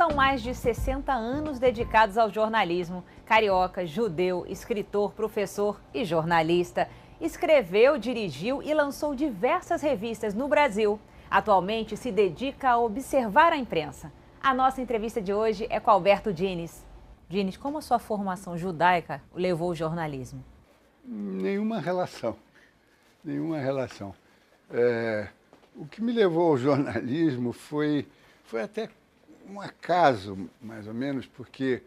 São mais de 60 anos dedicados ao jornalismo. Carioca, judeu, escritor, professor e jornalista. Escreveu, dirigiu e lançou diversas revistas no Brasil. Atualmente se dedica a observar a imprensa. A nossa entrevista de hoje é com Alberto Dines. Dines, como a sua formação judaica o levou ao jornalismo? Nenhuma relação. Nenhuma relação. O que me levou ao jornalismo foi até um acaso, mais ou menos, porque,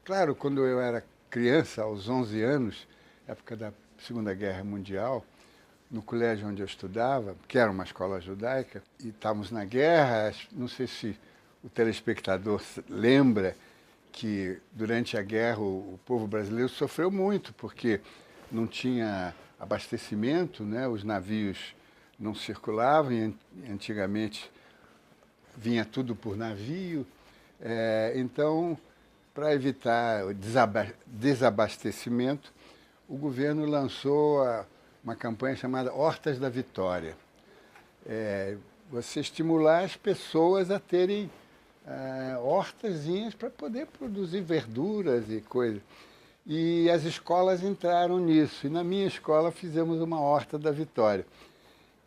claro, quando eu era criança, aos 11 anos, época da Segunda Guerra Mundial, no colégio onde eu estudava, que era uma escola judaica, e estávamos na guerra, não sei se o telespectador lembra que durante a guerra o povo brasileiro sofreu muito, porque não tinha abastecimento, né? Os navios não circulavam, e antigamente vinha tudo por navio. Então, para evitar o desabastecimento, o governo lançou uma campanha chamada Hortas da Vitória. Você estimular as pessoas a terem hortazinhas para poder produzir verduras e coisas. E as escolas entraram nisso. E na minha escola fizemos uma Horta da Vitória.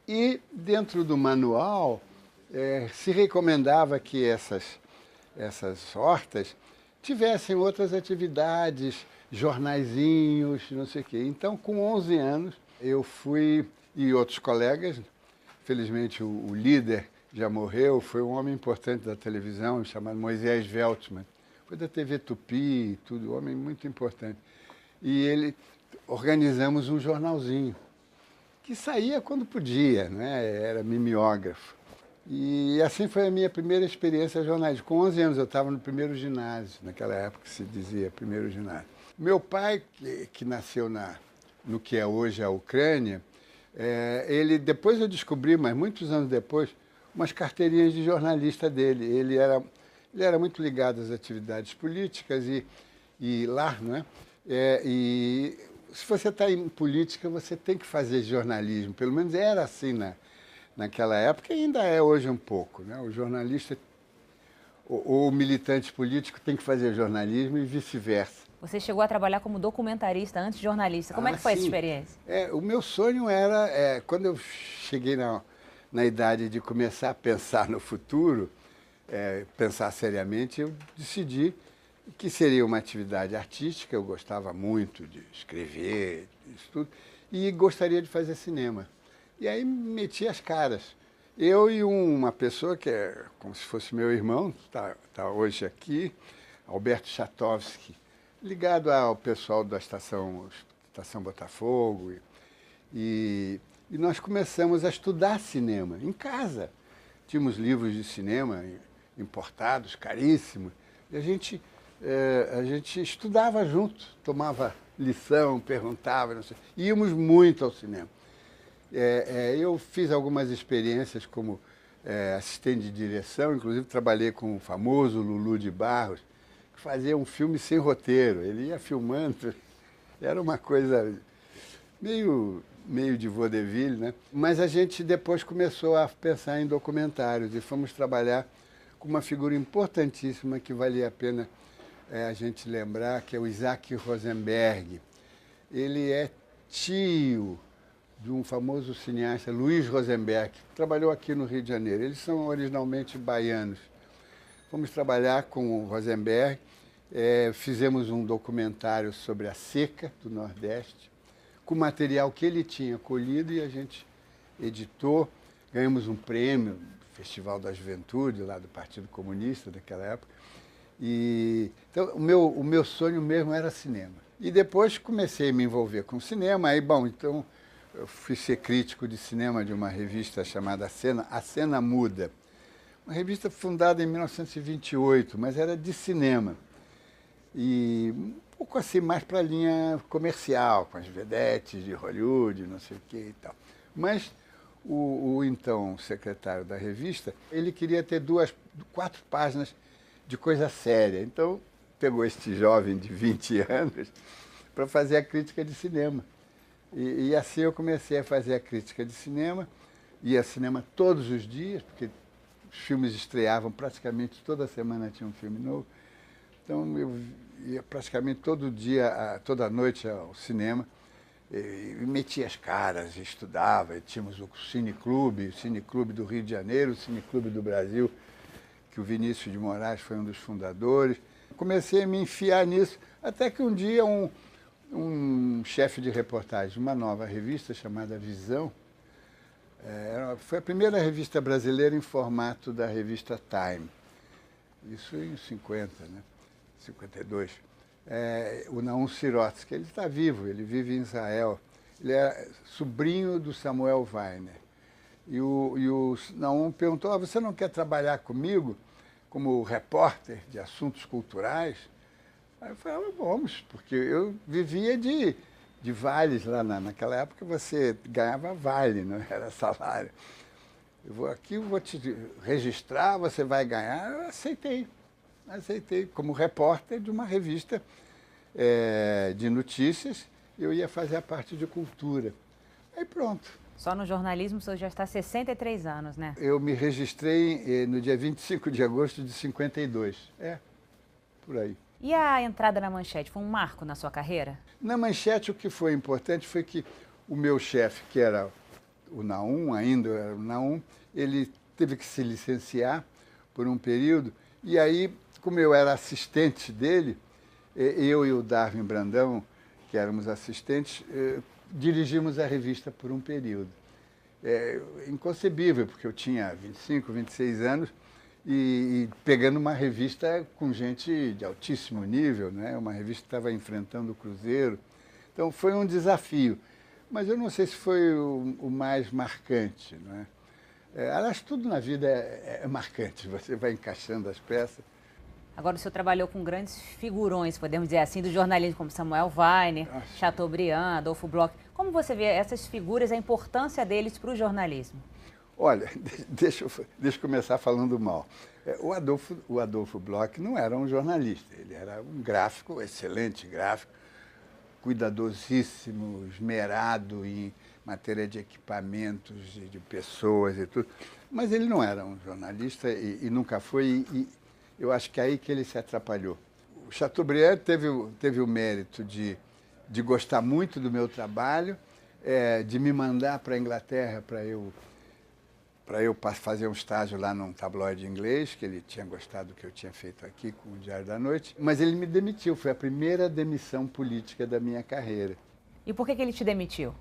E dentro do manual se recomendava que essas hortas tivessem outras atividades, jornaizinhos, não sei o quê. Então, com 11 anos, eu fui, e outros colegas, felizmente o líder já morreu, foi um homem importante da televisão, chamado Moisés Veltman. Foi da TV Tupi e tudo, um homem muito importante. E organizamos um jornalzinho, que saía quando podia, né? Era mimeógrafo. E assim foi a minha primeira experiência jornalística. Com 11 anos eu estava no primeiro ginásio, naquela época se dizia primeiro ginásio. Meu pai, que nasceu no que é hoje a Ucrânia, ele, depois eu descobri, mas muitos anos depois, umas carteirinhas de jornalista dele. Ele era muito ligado às atividades políticas e lá, não é? E se você está em política, você tem que fazer jornalismo. Pelo menos era assim naquela época e ainda é hoje um pouco, né? O jornalista, o militante político tem que fazer jornalismo e vice-versa. Você chegou a trabalhar como documentarista antes de jornalista. Como é que foi essa experiência? O meu sonho era, quando eu cheguei na idade de começar a pensar no futuro, pensar seriamente, eu decidi que seria uma atividade artística. Eu gostava muito de escrever, isso tudo, e gostaria de fazer cinema. E aí meti as caras. Eu e uma pessoa que é como se fosse meu irmão, está hoje aqui, Alberto Chatovski, ligado ao pessoal da Estação Botafogo. E nós começamos a estudar cinema em casa. Tínhamos livros de cinema importados, caríssimos, e a gente estudava junto, tomava lição, perguntava, não sei. Íamos muito ao cinema. Eu fiz algumas experiências como assistente de direção, inclusive trabalhei com o famoso Lulu de Barros, que fazia um filme sem roteiro. Ele ia filmando, era uma coisa meio de vaudeville, né? Mas a gente depois começou a pensar em documentários e fomos trabalhar com uma figura importantíssima que valia a pena a gente lembrar, que é o Isaac Rosenberg. Ele é tio de um famoso cineasta, Luiz Rosenberg, que trabalhou aqui no Rio de Janeiro. Eles são originalmente baianos. Fomos trabalhar com o Rosenberg, fizemos um documentário sobre a seca do Nordeste, com material que ele tinha colhido, e a gente editou, ganhamos um prêmio, Festival da Juventude, lá do Partido Comunista daquela época. Então, o meu sonho mesmo era cinema. E depois comecei a me envolver com cinema, então eu fui ser crítico de cinema de uma revista chamada A Cena Muda, uma revista fundada em 1928, mas era de cinema. E um pouco assim, mais para a linha comercial, com as vedetes de Hollywood, não sei o que e tal. Mas o então secretário da revista, ele queria ter 4 páginas de coisa séria. Então, pegou este jovem de 20 anos para fazer a crítica de cinema. E assim eu comecei a fazer a crítica de cinema, ia ao cinema todos os dias, porque os filmes estreavam, praticamente toda semana tinha um filme novo. Então eu ia praticamente todo dia, toda noite ao cinema, e metia as caras, estudava. E tínhamos o Cineclube do Rio de Janeiro, o Cineclube do Brasil, que o Vinícius de Moraes foi um dos fundadores. Comecei a me enfiar nisso, até que um dia um chefe de reportagem de uma nova revista chamada Visão, foi a primeira revista brasileira em formato da revista Time, isso em 50, né? 52. O Naum Sirotsky, ele está vivo, ele vive em Israel. Ele é sobrinho do Samuel Weiner. E o Naum perguntou, você não quer trabalhar comigo como repórter de assuntos culturais? Aí eu falei, vamos, porque eu vivia de vales lá naquela época, você ganhava vale, não era salário. Eu vou te registrar, você vai ganhar. Eu aceitei como repórter de uma revista de notícias, eu ia fazer a parte de cultura. Aí pronto. Só no jornalismo você já está há 63 anos, né? Eu me registrei no dia 25 de agosto de 52. Por aí. E a entrada na Manchete foi um marco na sua carreira? Na Manchete, o que foi importante foi que o meu chefe, que era o Naum, ainda era o Naum, ele teve que se licenciar por um período, e aí, como eu era assistente dele, eu e o Darwin Brandão, que éramos assistentes, dirigimos a revista por um período. Inconcebível, porque eu tinha 25, 26 anos, e pegando uma revista com gente de altíssimo nível, né? Uma revista que estava enfrentando o Cruzeiro. Então foi um desafio, mas eu não sei se foi o mais marcante, né? Aliás, tudo na vida é marcante, você vai encaixando as peças. Agora o senhor trabalhou com grandes figurões, podemos dizer assim, do jornalismo, como Samuel Weiner, Chateaubriand, Adolfo Bloch. Como você vê essas figuras, a importância deles para o jornalismo? Olha, deixa eu começar falando mal. O Adolfo Bloch não era um jornalista, ele era um gráfico, excelente gráfico, cuidadosíssimo, esmerado em matéria de equipamentos, de pessoas e tudo. Mas ele não era um jornalista e nunca foi, e eu acho que é aí que ele se atrapalhou. O Chateaubriand teve o mérito de gostar muito do meu trabalho, de me mandar para a Inglaterra para eu fazer um estágio lá num tabloide inglês, que ele tinha gostado do que eu tinha feito aqui com o Diário da Noite, mas ele me demitiu, foi a primeira demissão política da minha carreira. E por que ele te demitiu?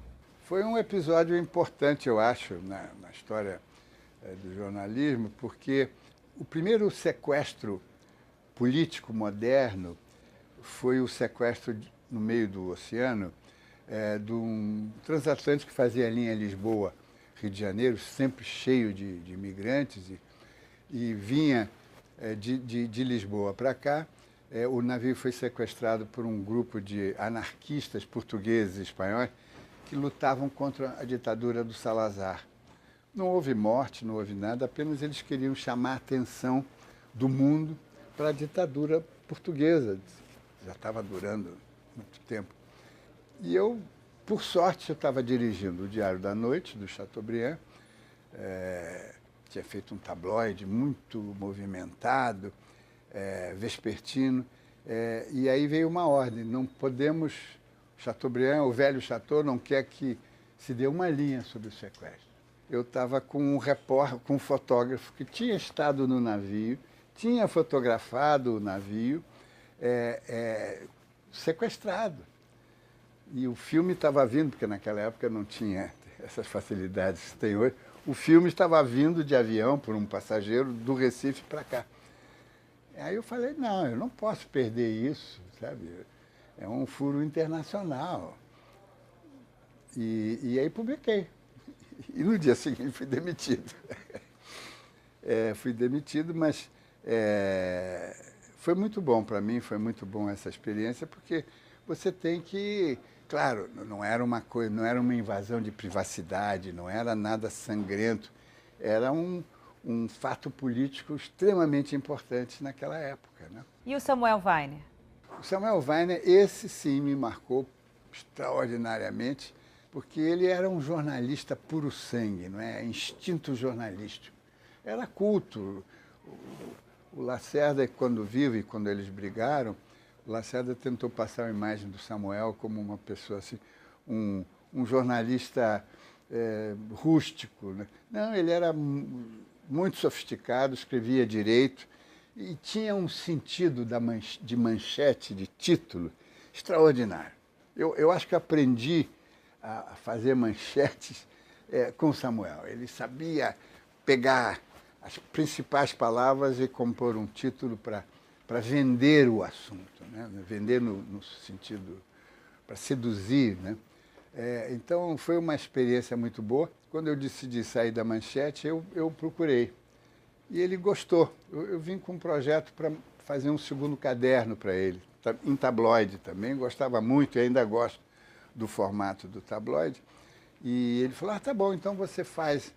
Foi um episódio importante, eu acho, na história do jornalismo, porque o primeiro sequestro político moderno foi o sequestro no meio do oceano de um transatlântico que fazia a linha Lisboa-Rio de Janeiro, sempre cheio de imigrantes, e vinha de Lisboa para cá. O navio foi sequestrado por um grupo de anarquistas portugueses e espanhóis que lutavam contra a ditadura do Salazar. Não houve morte, não houve nada, apenas eles queriam chamar a atenção do mundo para a ditadura portuguesa, já estava durando muito tempo. E eu, por sorte, eu estava dirigindo o Diário da Noite, do Chateaubriand, tinha feito um tabloide muito movimentado, vespertino, e aí veio uma ordem, não podemos, Chateaubriand, o velho Chateau, não quer que se dê uma linha sobre o sequestro. Eu estava com um repórter, com um fotógrafo que tinha estado no navio, tinha fotografado o navio sequestrado. E o filme estava vindo, porque naquela época não tinha essas facilidades que tem hoje, o filme estava vindo de avião por um passageiro do Recife para cá. Aí eu falei, não, eu não posso perder isso, sabe? É um furo internacional. E aí publiquei. E no dia seguinte fui demitido. Fui demitido, mas foi muito bom para mim, foi muito bom essa experiência, porque você tem que... Claro, não era uma coisa, não era uma invasão de privacidade, não era nada sangrento, era um fato político extremamente importante naquela época, né? E o Samuel Weiner? O Samuel Weiner, esse sim me marcou extraordinariamente, porque ele era um jornalista puro sangue, não é? Instinto jornalístico. era culto. O Lacerda, quando vivo e quando eles brigaram, o Lacerda tentou passar a imagem do Samuel como uma pessoa assim, um jornalista rústico, né? Não, ele era muito sofisticado, escrevia direito e tinha um sentido de manchete, de título, extraordinário. Eu acho que aprendi a fazer manchetes com o Samuel. Ele sabia pegar as principais palavras e compor um título para vender o assunto, né? Vender no sentido, para seduzir, né? Então, foi uma experiência muito boa. Quando eu decidi sair da Manchete, eu procurei. E ele gostou. Eu vim com um projeto para fazer um segundo caderno para ele, em tabloide também. Gostava muito e ainda gosto do formato do tabloide. E ele falou, tá bom, então você faz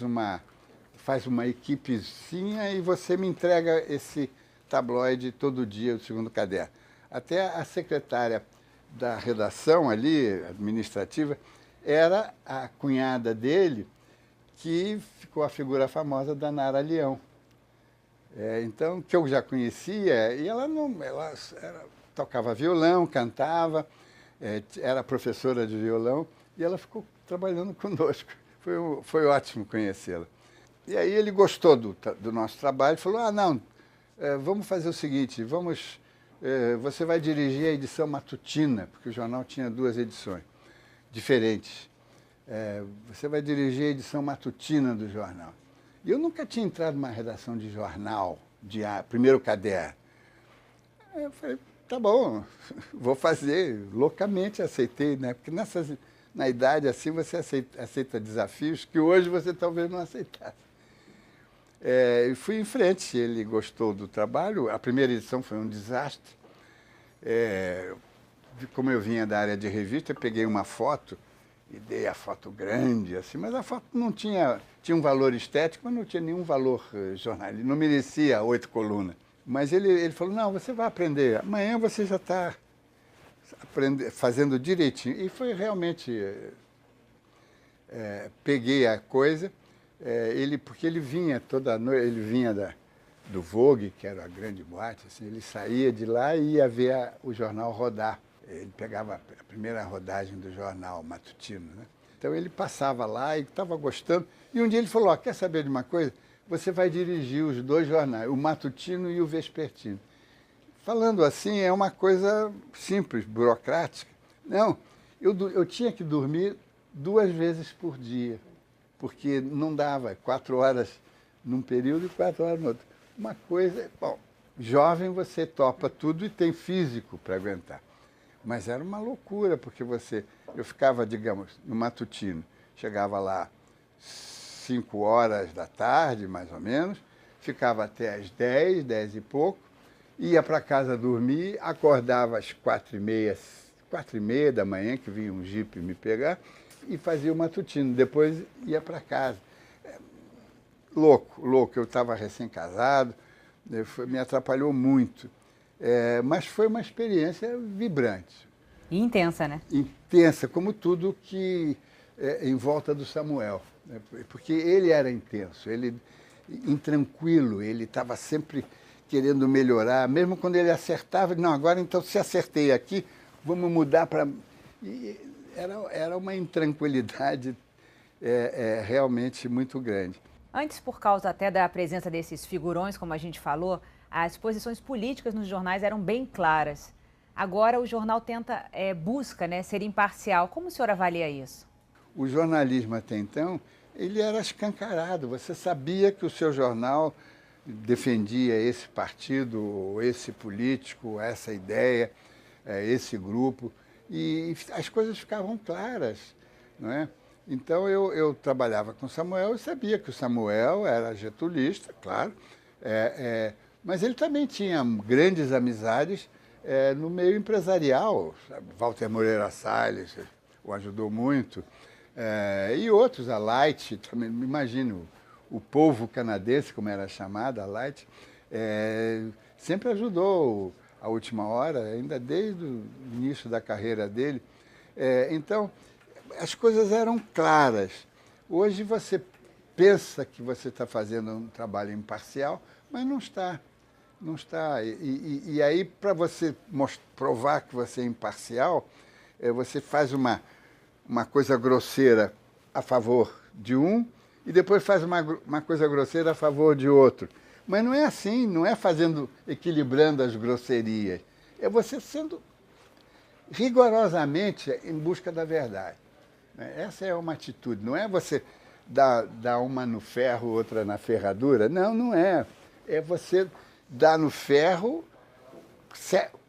uma equipezinha e você me entrega esse tabloide todo dia, o segundo caderno. Até a secretária da redação ali, administrativa, era a cunhada dele, que ficou a figura famosa da Nara Leão. Então, que eu já conhecia, e ela tocava violão, cantava, era professora de violão, e ela ficou trabalhando conosco. Foi ótimo conhecê-la. E aí ele gostou do nosso trabalho e falou, não, vamos fazer o seguinte, você vai dirigir a edição matutina, porque o jornal tinha 2 edições diferentes. Você vai dirigir a edição matutina do jornal. E eu nunca tinha entrado numa redação de jornal, primeiro caderno. Eu falei, tá bom, vou fazer, loucamente aceitei, né? Porque na idade assim você aceita desafios que hoje você talvez não aceitasse. E fui em frente, ele gostou do trabalho. A primeira edição foi um desastre. Como eu vinha da área de revista, eu peguei uma foto e dei a foto grande, assim, mas a foto não tinha um valor estético, mas não tinha nenhum valor jornalístico, não merecia 8 colunas. Mas ele falou, não, você vai aprender, amanhã você já está fazendo direitinho. E foi realmente, peguei a coisa, porque ele vinha toda noite, ele vinha do Vogue, que era a grande boate, assim, ele saía de lá e ia ver o jornal rodar. Ele pegava a primeira rodagem do jornal matutino, né? Então ele passava lá e estava gostando. E um dia ele falou, quer saber de uma coisa? Você vai dirigir os 2 jornais, o matutino e o vespertino. Falando assim, é uma coisa simples, burocrática. Não, eu tinha que dormir 2 vezes por dia, porque não dava 4 horas num período e 4 horas no outro. Uma coisa, bom, jovem você topa tudo e tem físico para aguentar. Mas era uma loucura, porque eu ficava, digamos, no matutino, chegava lá 5 horas da tarde, mais ou menos, ficava até às 10, 10 e pouco, ia para casa dormir, acordava às 4h30 da manhã, que vinha um jipe me pegar, e fazia o matutino. Depois ia para casa. Louco, eu estava recém-casado, me atrapalhou muito. Mas foi uma experiência vibrante. E intensa, né? Intensa, como tudo que em volta do Samuel, né? Porque ele era intenso, ele intranquilo, ele estava sempre querendo melhorar, mesmo quando ele acertava, não, agora então se acertei aqui, vamos mudar para... Era uma intranquilidade realmente muito grande. Antes, por causa até da presença desses figurões, como a gente falou, as posições políticas nos jornais eram bem claras. Agora o jornal busca, né, ser imparcial. Como o senhor avalia isso? O jornalismo até então, ele era escancarado. Você sabia que o seu jornal defendia esse partido, esse político, essa ideia, esse grupo, e as coisas ficavam claras, não é? Então eu trabalhava com o Samuel e sabia que o Samuel era getulista, claro, mas ele também tinha grandes amizades no meio empresarial. Sabe? Walter Moreira Salles o ajudou muito, e outros, a Light, também, imagino, o povo canadense, como era chamada, a Light, sempre ajudou a última hora, ainda desde o início da carreira dele. Então, as coisas eram claras. Hoje você pensa que você está fazendo um trabalho imparcial, mas não está. Não está. E aí, para você provar que você é imparcial, você faz uma coisa grosseira a favor de um e depois faz uma coisa grosseira a favor de outro. Mas não é assim, não é equilibrando as grosserias. É você sendo rigorosamente em busca da verdade. Essa é uma atitude, não é você dar uma no ferro, outra na ferradura. Não, não é. É você dar no ferro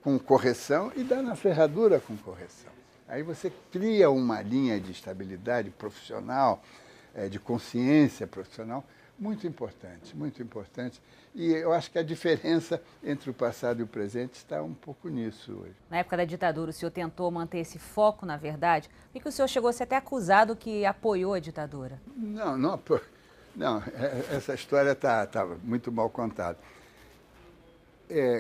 com correção e dar na ferradura com correção. Aí você cria uma linha de estabilidade profissional, de consciência profissional, muito importante, muito importante. E eu acho que a diferença entre o passado e o presente está um pouco nisso hoje. Na época da ditadura, o senhor tentou manter esse foco na verdade? Por que o senhor chegou a ser até acusado que apoiou a ditadura? Não, essa história está muito mal contada.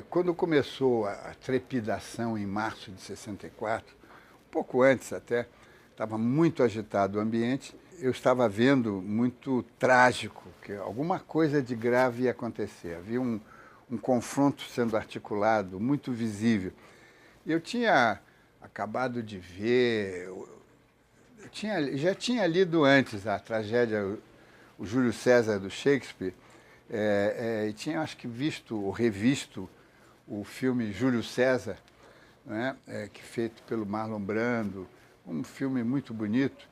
Quando começou a trepidação em março de 64, um pouco antes até, estava muito agitado o ambiente, eu estava vendo muito trágico, que alguma coisa de grave ia acontecer. Havia um confronto sendo articulado, muito visível. Eu tinha acabado de ver, já tinha lido antes a tragédia, o Júlio César do Shakespeare, e tinha, acho que, visto ou revisto o filme Júlio César, né, que feito pelo Marlon Brando, um filme muito bonito.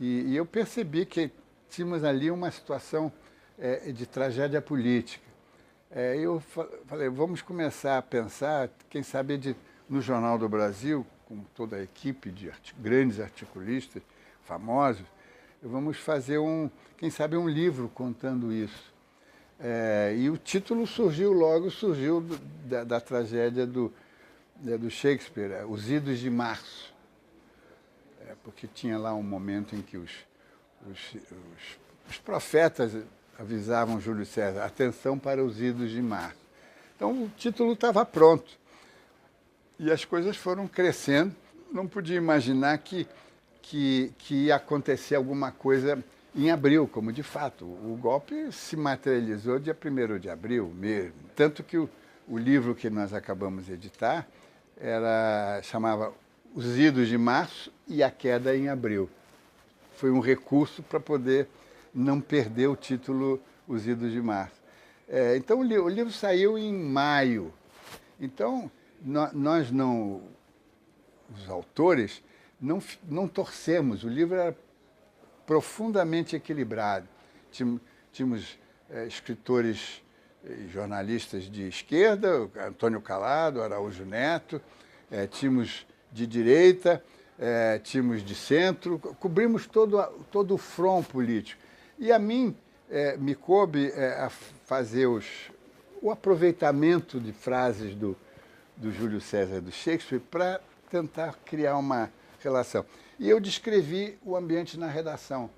E eu percebi que tínhamos ali uma situação de tragédia política. Eu falei, vamos começar a pensar, quem sabe, no Jornal do Brasil, com toda a equipe de grandes articulistas famosos, vamos fazer, quem sabe, um livro contando isso. E o título surgiu da tragédia do Shakespeare, Os Idos de Março. Porque tinha lá um momento em que os profetas avisavam Júlio César, atenção para os idos de março. Então o título estava pronto. E as coisas foram crescendo. Não podia imaginar que ia acontecer alguma coisa em abril, como de fato. O golpe se materializou dia 1º de abril mesmo. Tanto que o livro que nós acabamos de editar chamava Os Idos de Março e a Queda em Abril. Foi um recurso para poder não perder o título Os Idos de Março. Então, o livro saiu em maio. Então, nós não, os autores, não torcemos. O livro era profundamente equilibrado. Tínhamos escritores e jornalistas de esquerda, Antônio Calado, Araújo Neto, tínhamos de direita, tínhamos de centro, cobrimos todo o front político. E a mim me coube a fazer o aproveitamento de frases do Júlio César do Shakespeare para tentar criar uma relação. E eu descrevi o ambiente na redação.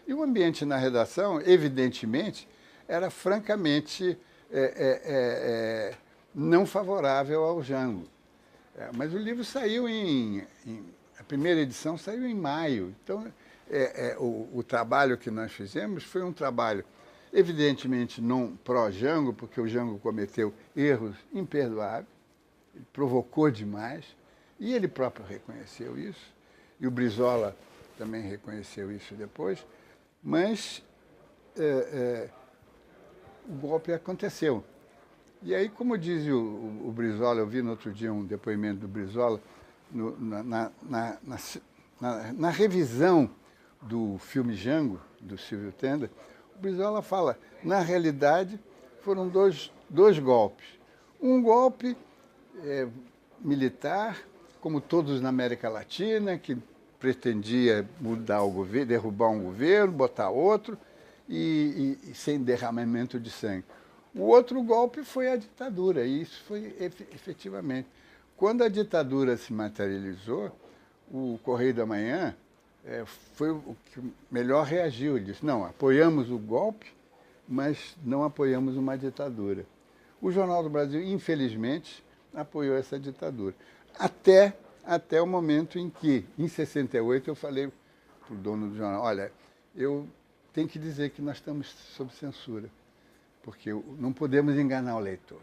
E o ambiente na redação, evidentemente, era francamente não favorável ao Jango. Mas o livro saiu a primeira edição saiu em maio. Então, o trabalho que nós fizemos foi um trabalho, evidentemente, não pró-Jango, porque o Jango cometeu erros imperdoáveis, ele provocou demais, e ele próprio reconheceu isso, e o Brizola também reconheceu isso depois, mas o golpe aconteceu. E aí, como diz o Brizola, eu vi no outro dia um depoimento do Brizola, na revisão do filme Jango, do Silvio Tenda, o Brizola fala, na realidade, foram dois golpes. Um golpe militar, como todos na América Latina, que pretendia mudar o governo, derrubar um governo, botar outro, e sem derramamento de sangue. O outro golpe foi a ditadura, e isso foi efetivamente. Quando a ditadura se materializou, o Correio da Manhã foi o que melhor reagiu. Ele disse, não, apoiamos o golpe, mas não apoiamos uma ditadura. O Jornal do Brasil, infelizmente, apoiou essa ditadura. Até o momento em que, em 68, eu falei para o dono do jornal, olha, eu tem que dizer que nós estamos sob censura, porque não podemos enganar o leitor.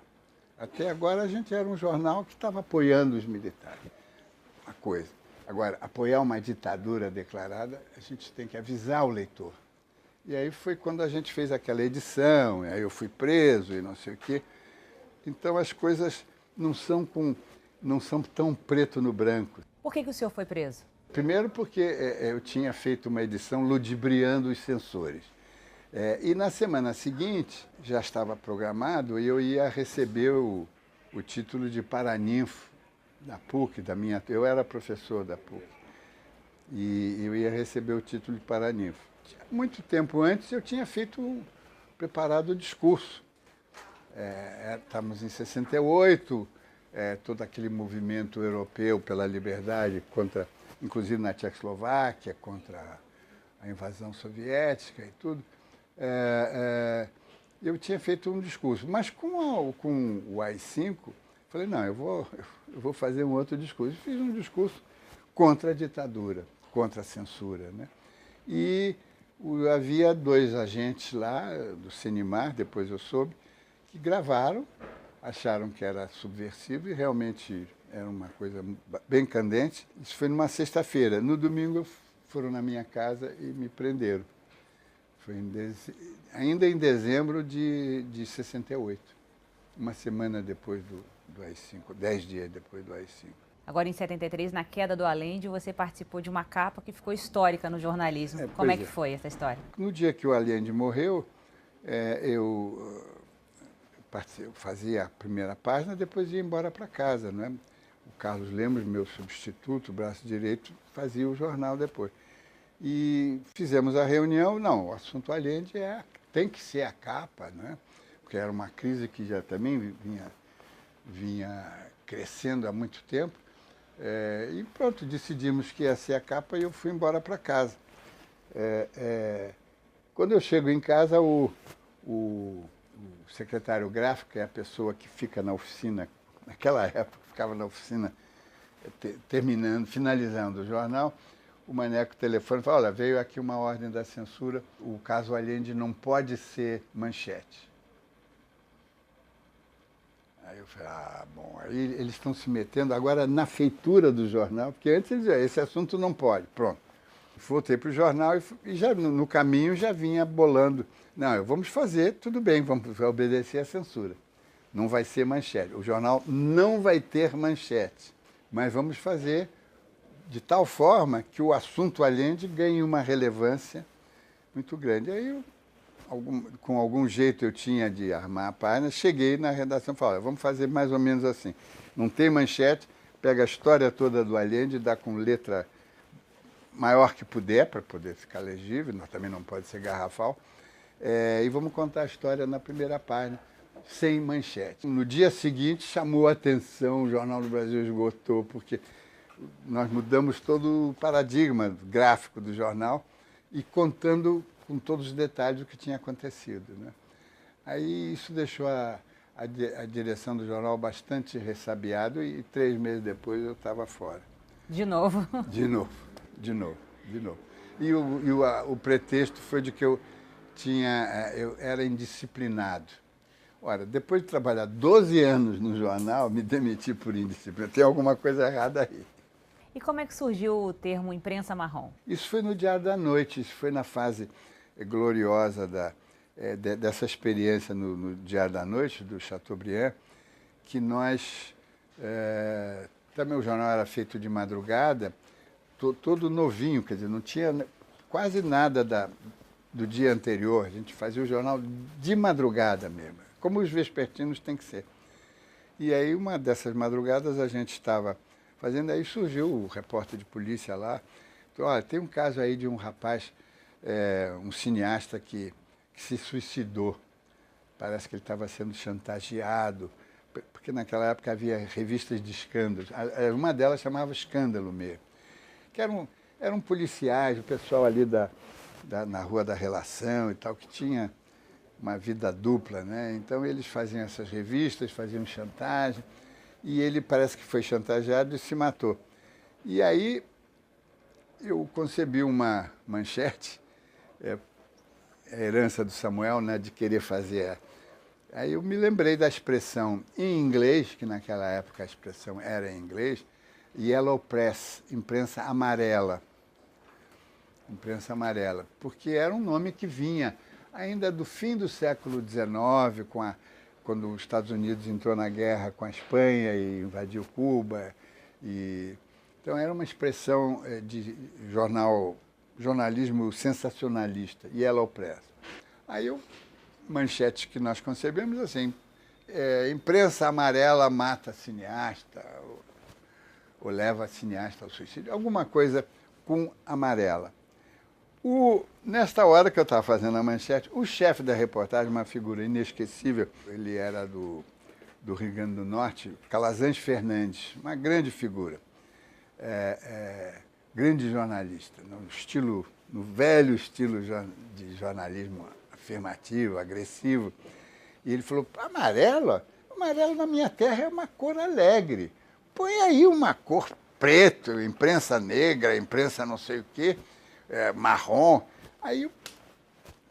Até agora a gente era um jornal que estava apoiando os militares, uma coisa. Agora, apoiar uma ditadura declarada, a gente tem que avisar o leitor. E aí foi quando a gente fez aquela edição, e aí eu fui preso e não sei o quê. Então as coisas não são tão preto no branco. Por que o senhor foi preso? Primeiro porque eu tinha feito uma edição ludibriando os censores. E na semana seguinte, já estava programado, e eu ia receber o título de paraninfo da PUC, eu era professor da PUC, e eu ia receber o título de paraninfo. Muito tempo antes eu tinha preparado o discurso. Estávamos em 68, todo aquele movimento europeu pela liberdade, inclusive na Tchecoslováquia, contra a invasão soviética e tudo. Eu tinha feito um discurso, mas com o AI-5, falei, não, eu vou fazer um outro discurso. Fiz um discurso contra a ditadura, contra a censura, né? E havia 2 agentes lá, do Sinimar, depois eu soube, que gravaram, acharam que era subversivo e realmente era uma coisa bem candente. Isso foi numa sexta-feira. No domingo foram na minha casa e me prenderam. Foi ainda em dezembro de 68, uma semana depois do AI-5, 10 dias depois do AI-5. Agora, em 73, na queda do Allende, você participou de uma capa que ficou histórica no jornalismo. Como é que foi essa história? No dia que o Allende morreu, eu fazia a primeira página, depois ia embora para casa, não é? O Carlos Lemos, meu substituto, braço direito, fazia o jornal depois. E fizemos a reunião, não, o assunto Allende tem que ser a capa, não é? Porque era uma crise que já também vinha crescendo há muito tempo. E pronto, decidimos que ia ser a capa e eu fui embora para casa. Quando eu chego em casa, o secretário gráfico, que é a pessoa que fica na oficina, naquela época ficava na oficina finalizando o jornal, o Maneco telefona e fala, olha, veio aqui uma ordem da censura, o caso Allende não pode ser manchete. Aí eu falei, bom, aí eles estão se metendo agora na feitura do jornal, porque antes eles diziam, esse assunto não pode, pronto. Voltei para o jornal e já no caminho já vinha bolando, não, vamos fazer, tudo bem, vamos obedecer à censura. Não vai ser manchete, o jornal não vai ter manchete, mas vamos fazer de tal forma que o assunto Allende ganhe uma relevância muito grande. Aí, com algum jeito eu tinha de armar a página, cheguei na redação e falei, vamos fazer mais ou menos assim. Não tem manchete, pega a história toda do Allende, dá com letra maior que puder, para poder ficar legível, também não pode ser garrafal, e vamos contar a história na primeira página, sem manchete. No dia seguinte chamou a atenção, o Jornal do Brasil esgotou, porque nós mudamos todo o paradigma gráfico do jornal e contando com todos os detalhes do que tinha acontecido, né? Aí isso deixou a direção do jornal bastante ressabiado e 3 meses depois eu estava fora. De novo? De novo. E o pretexto foi de que eu era indisciplinado. Ora, depois de trabalhar 12 anos no jornal, me demiti por indisciplina. Tem alguma coisa errada aí. E como é que surgiu o termo imprensa marrom? Isso foi no Diário da Noite, isso foi na fase gloriosa dessa experiência no Diário da Noite, do Chateaubriand, que nós... também o jornal era feito de madrugada, todo novinho, quer dizer, não tinha quase nada do dia anterior. A gente fazia o jornal de madrugada mesmo, como os vespertinos tem que ser. E aí, uma dessas madrugadas, a gente estava fazendo, aí surgiu o repórter de polícia lá. Falou, olha, tem um caso aí de um rapaz, um cineasta que se suicidou. Parece que ele estava sendo chantageado, porque naquela época havia revistas de escândalos. Uma delas chamava Escândalo mesmo, que eram policiais, o pessoal ali na Rua da Relação e tal, que tinha uma vida dupla, né? Então eles faziam essas revistas, faziam chantagem, e ele parece que foi chantageado e se matou. E aí eu concebi uma manchete herança do Samuel, né, de querer fazer. Aí eu me lembrei da expressão em inglês, que naquela época a expressão era em inglês, Yellow Press, imprensa amarela. Imprensa amarela, porque era um nome que vinha ainda do fim do século XIX, quando os Estados Unidos entrou na guerra com a Espanha e invadiu Cuba. Então era uma expressão de jornalismo sensacionalista, Yellow Press. Aí manchetes que nós concebemos assim, imprensa amarela mata cineasta, ou leva cineasta ao suicídio, alguma coisa com amarela. Nesta hora que eu estava fazendo a manchete, o chefe da reportagem, uma figura inesquecível, ele era do Rio Grande do Norte, Calazans Fernandes, uma grande figura, grande jornalista, no velho estilo de jornalismo afirmativo, agressivo. E ele falou, amarelo? Amarelo na minha terra é uma cor alegre. Põe aí uma cor preto, imprensa negra, imprensa não sei o quê, marrom. Aí eu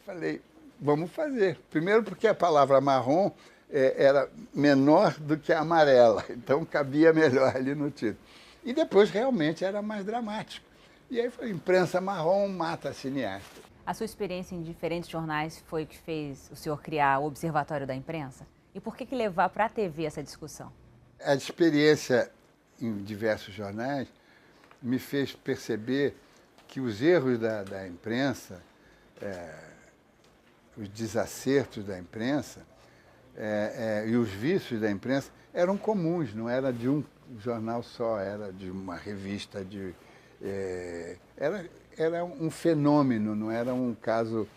falei, vamos fazer. Primeiro porque a palavra marrom era menor do que a amarela, então cabia melhor ali no título. E depois realmente era mais dramático. E aí foi imprensa marrom mata cineasta. A sua experiência em diferentes jornais foi o que fez o senhor criar o Observatório da Imprensa? E por que levar para a TV essa discussão? A experiência em diversos jornais me fez perceber que os erros da imprensa, os desacertos da imprensa e os vícios da imprensa eram comuns, não era de um jornal só, era de uma revista, era um fenômeno, não era um caso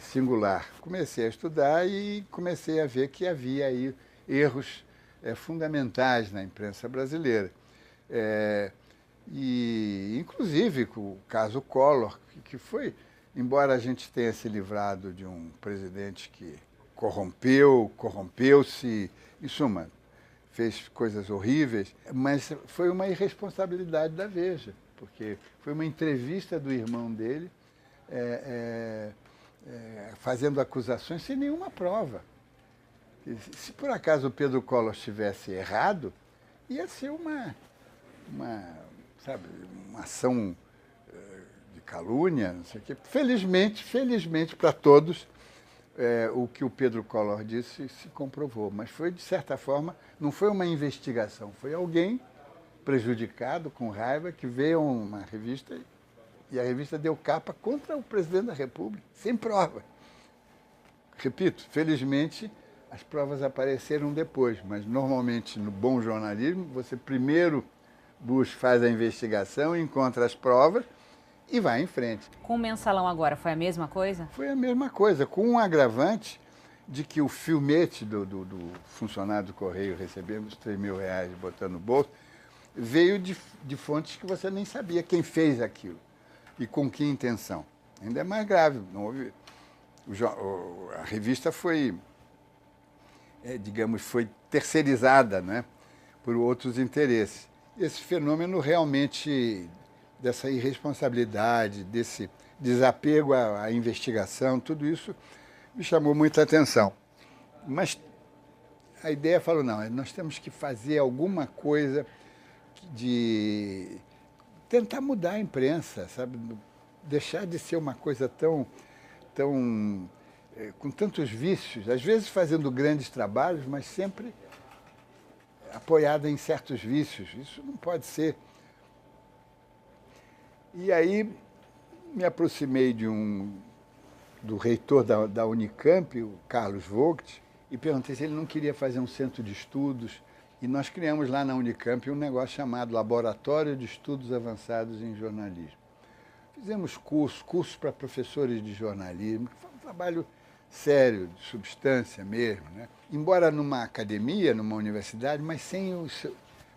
singular. Comecei a estudar e comecei a ver que havia aí erros fundamentais na imprensa brasileira. E, inclusive, o caso Collor, que foi, embora a gente tenha se livrado de um presidente que corrompeu-se, em suma, fez coisas horríveis, mas foi uma irresponsabilidade da Veja, porque foi uma entrevista do irmão dele fazendo acusações sem nenhuma prova. Se por acaso o Pedro Collor estivesse errado, ia ser uma ação de calúnia, não sei o quê. Felizmente para todos, o que o Pedro Collor disse se comprovou. Mas foi, de certa forma, não foi uma investigação, foi alguém prejudicado, com raiva, que veio a uma revista e a revista deu capa contra o presidente da República, sem prova. Repito, felizmente, as provas apareceram depois, mas normalmente no bom jornalismo, você primeiro faz a investigação, encontra as provas e vai em frente. Com o Mensalão agora, foi a mesma coisa? Foi a mesma coisa, com um agravante de que o filmete do funcionário do Correio, recebendo os R$3.000 botando no bolso, veio de fontes que você nem sabia quem fez aquilo e com que intenção. Ainda é mais grave. Não houve, a revista foi, foi terceirizada, né, por outros interesses. Esse fenômeno realmente, dessa irresponsabilidade, desse desapego à investigação, tudo isso me chamou muita atenção. Mas a ideia falou, não, nós temos que fazer alguma coisa de tentar mudar a imprensa, sabe? Deixar de ser uma coisa com tantos vícios, às vezes fazendo grandes trabalhos, mas sempre apoiada em certos vícios. Isso não pode ser. E aí me aproximei do reitor da Unicamp, o Carlos Vogt, e perguntei se ele não queria fazer um centro de estudos. E nós criamos lá na Unicamp um negócio chamado Laboratório de Estudos Avançados em Jornalismo. Fizemos cursos para professores de jornalismo, que foi um trabalho sério, de substância mesmo, né? Embora numa academia, numa universidade, mas sem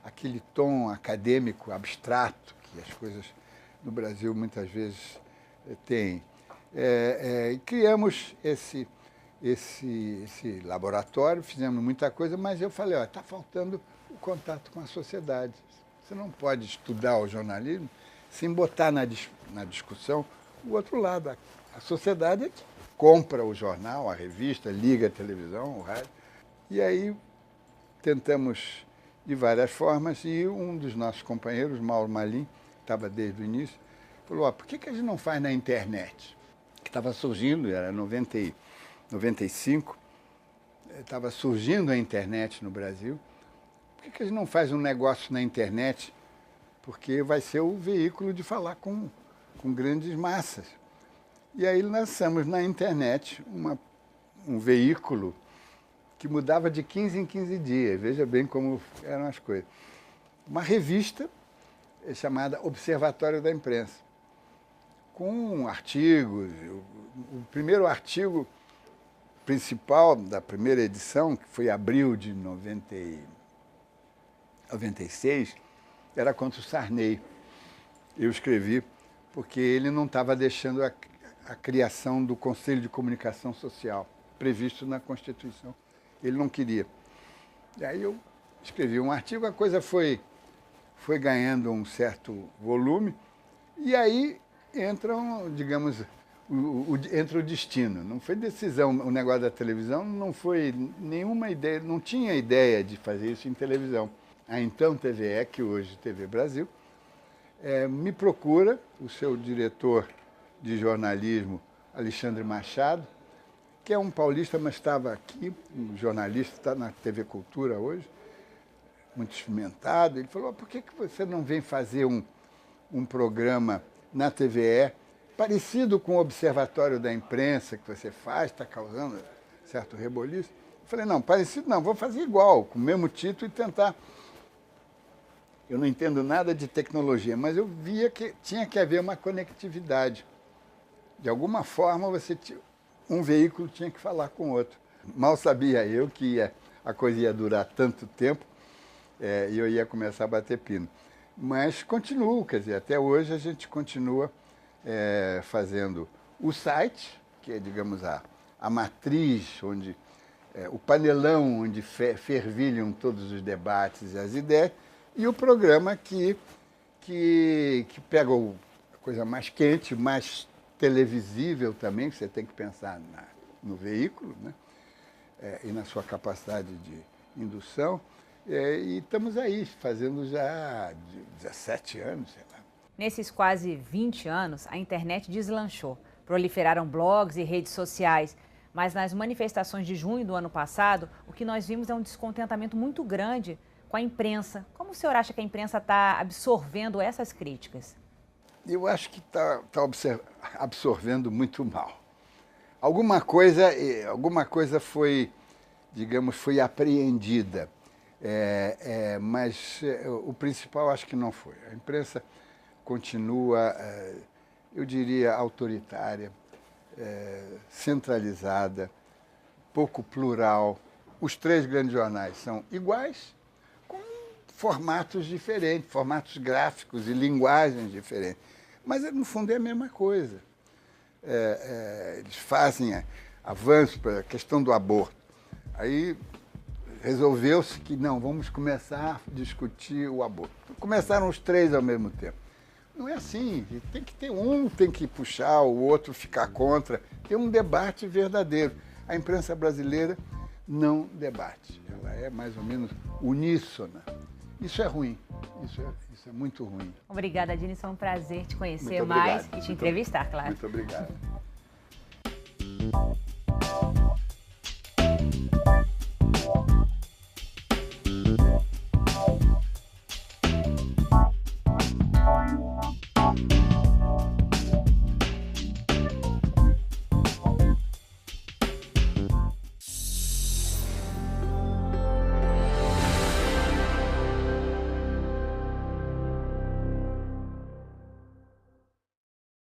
aquele tom acadêmico abstrato que as coisas no Brasil muitas vezes têm. Criamos esse laboratório, fizemos muita coisa, mas eu falei, está faltando o contato com a sociedade. Você não pode estudar o jornalismo sem botar na discussão o outro lado. A sociedade compra o jornal, a revista, liga a televisão, o rádio. E aí tentamos de várias formas e um dos nossos companheiros, Mauro Malim, que estava desde o início, falou, por que a gente não faz na internet? Que estava surgindo, era 95, estava surgindo a internet no Brasil. Por que a gente não faz um negócio na internet? Porque vai ser o veículo de falar com grandes massas. E aí lançamos na internet um veículo que mudava de 15 em 15 dias. Veja bem como eram as coisas. Uma revista chamada Observatório da Imprensa, com artigos. O primeiro artigo principal da primeira edição, que foi em abril de 96, era contra o Sarney. Eu escrevi porque ele não estava deixando a criação do Conselho de Comunicação Social, previsto na Constituição. Ele não queria. E aí eu escrevi um artigo, a coisa foi ganhando um certo volume, e aí entra o destino. Não foi decisão, o negócio da televisão não foi nenhuma ideia, não tinha ideia de fazer isso em televisão. A então TVE, que hoje TV Brasil, me procura, o seu diretor de jornalismo, Alexandre Machado, que é um paulista, mas estava aqui, um jornalista, está na TV Cultura hoje, muito experimentado. Ele falou, por que você não vem fazer um programa na TVE parecido com o Observatório da Imprensa que você faz, está causando certo reboliço? Eu falei, não, parecido não, vou fazer igual, com o mesmo título e tentar. Eu não entendo nada de tecnologia, mas eu via que tinha que haver uma conectividade. De alguma forma, um veículo tinha que falar com o outro. Mal sabia eu que a coisa ia durar tanto tempo e eu ia começar a bater pino. Mas continuo, quer dizer, até hoje a gente continua fazendo o site, que é, digamos, a matriz, onde o panelão onde fervilham todos os debates e as ideias, e o programa que pega a coisa mais quente, mais televisível também, que você tem que pensar no veículo, né? E na sua capacidade de indução. E estamos aí, fazendo já 17 anos, sei lá. Nesses quase 20 anos, a internet deslanchou. Proliferaram blogs e redes sociais. Mas nas manifestações de junho do ano passado, o que nós vimos é um descontentamento muito grande com a imprensa. Como o senhor acha que a imprensa está absorvendo essas críticas? Eu acho que está absorvendo muito mal. Alguma coisa foi, digamos, foi apreendida, mas o principal acho que não foi. A imprensa continua, eu diria, autoritária, centralizada, pouco plural. Os três grandes jornais são iguais, com formatos diferentes, formatos gráficos e linguagens diferentes. Mas, no fundo, é a mesma coisa. Eles fazem avanço para a questão do aborto. Aí resolveu-se que, não, vamos começar a discutir o aborto. Começaram os três ao mesmo tempo. Não é assim. Tem que ter tem que puxar, o outro ficar contra. Tem um debate verdadeiro. A imprensa brasileira não debate. Ela é mais ou menos uníssona. Isso é ruim. Isso é muito ruim. Obrigada, Dini. Foi um prazer te conhecer mais e te entrevistar, claro. Muito obrigado.